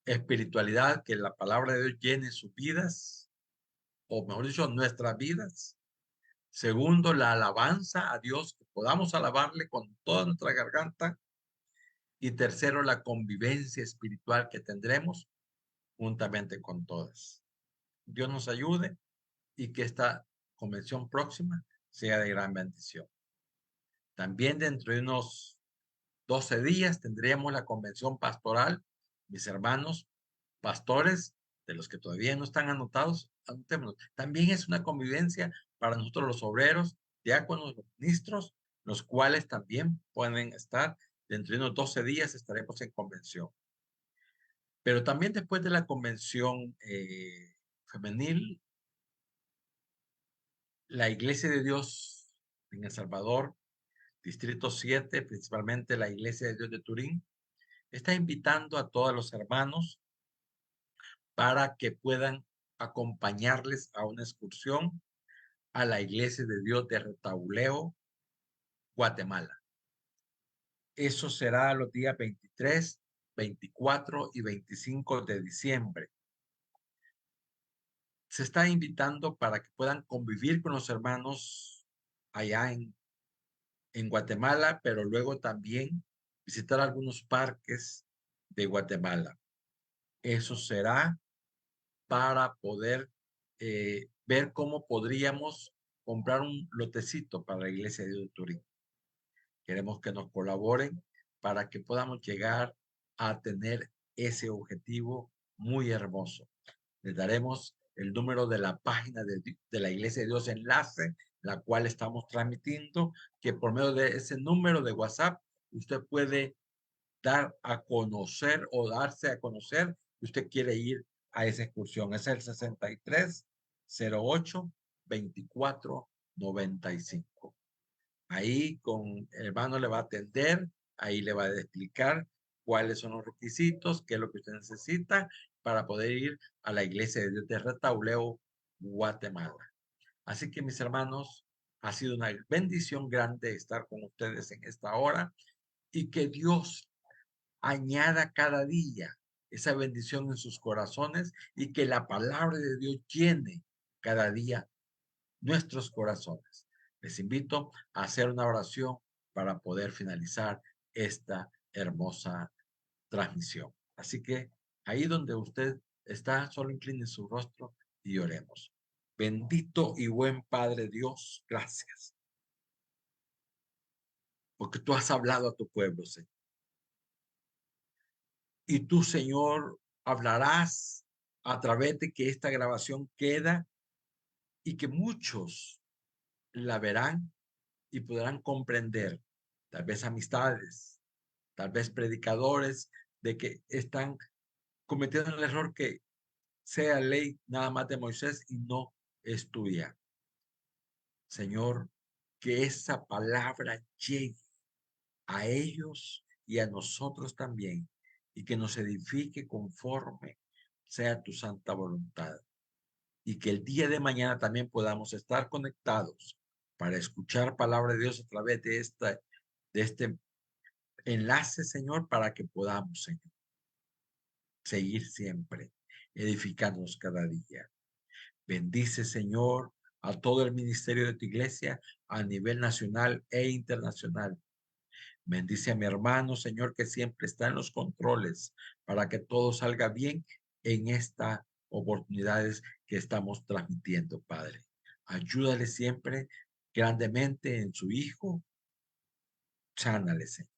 espiritualidad, que la palabra de Dios llene sus vidas, o mejor dicho, nuestras vidas. Segundo, la alabanza a Dios, que podamos alabarle con toda nuestra garganta. Y tercero, la convivencia espiritual que tendremos juntamente con todas. Dios nos ayude y que esta convención próxima sea de gran bendición. También dentro de unos 12 días tendremos la convención pastoral. Mis hermanos pastores, de los que todavía no están anotados, anotémonos. También es una convivencia para nosotros los obreros, diáconos, los ministros, los cuales también pueden estar. Dentro de unos 12 días estaremos en convención. Pero también después de la convención femenil, la Iglesia de Dios en El Salvador, Distrito 7, principalmente la Iglesia de Dios de Turín, está invitando a todos los hermanos para que puedan acompañarles a una excursión a la Iglesia de Dios de Retauleo, Guatemala. Eso será los días 23, 24 y 25 de diciembre. Se está invitando para que puedan convivir con los hermanos allá en Guatemala, pero luego también visitar algunos parques de Guatemala. Eso será para poder ver cómo podríamos comprar un lotecito para la Iglesia de Dios de Turín. Queremos que nos colaboren para que podamos llegar a tener ese objetivo muy hermoso. Les daremos el número de la página de la Iglesia de Dios Enlace, la cual estamos transmitiendo, que por medio de ese número de WhatsApp usted puede dar a conocer o darse a conocer que usted quiere ir a esa excursión. Es el 6308-2495. Ahí con el hermano le va a atender, ahí le va a explicar cuáles son los requisitos, qué es lo que usted necesita para poder ir a la Iglesia de Dios de Retauleo, Guatemala. Así que mis hermanos, ha sido una bendición grande estar con ustedes en esta hora y que Dios añada cada día esa bendición en sus corazones y que la palabra de Dios llene cada día nuestros corazones. Les invito a hacer una oración para poder finalizar esta hermosa transmisión. Así que ahí donde usted está, solo incline su rostro y oremos. Bendito y buen Padre Dios, gracias. porque tú has hablado a tu pueblo, Señor. Y tú, Señor, hablarás a través de que esta grabación queda y que muchos la verán y podrán comprender, tal vez amistades, tal vez predicadores, de que están cometiendo el error que sea ley nada más de Moisés y no es tuya. Señor, que esa palabra llegue a ellos y a nosotros también, y que nos edifique conforme sea tu santa voluntad. Y que el día de mañana también podamos estar conectados para escuchar palabra de Dios a través de este enlace, Señor, para que podamos, Señor, seguir siempre edificándonos cada día. Bendice, Señor, a todo el ministerio de tu iglesia a nivel nacional e internacional. Bendice a mi hermano, Señor, que siempre está en los controles para que todo salga bien en estas oportunidades que estamos transmitiendo, Padre. Ayúdale siempre grandemente en su hijo. Sánale, Señor,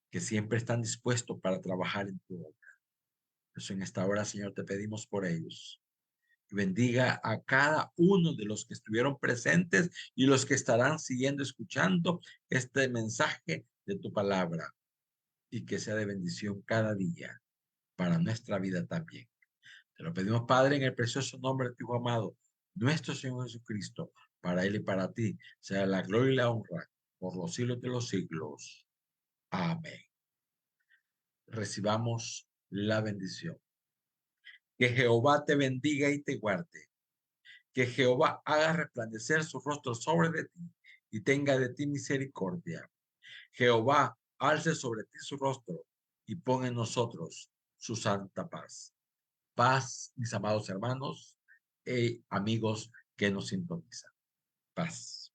que siempre están dispuestos para trabajar en tu obra. Por eso en esta hora, Señor, te pedimos por ellos. Bendiga a cada uno de los que estuvieron presentes y los que estarán siguiendo, escuchando este mensaje de tu palabra, y que sea de bendición cada día para nuestra vida también. Te lo pedimos, Padre, en el precioso nombre de tu Hijo amado, nuestro Señor Jesucristo. Para Él y para ti sea la gloria y la honra por los siglos de los siglos. Amén. Recibamos la bendición. Que Jehová te bendiga y te guarde. Que Jehová haga resplandecer su rostro sobre de ti y tenga de ti misericordia. Jehová alce sobre ti su rostro y ponga en nosotros su santa paz. Paz, mis amados hermanos y amigos que nos sintonizan. Paz.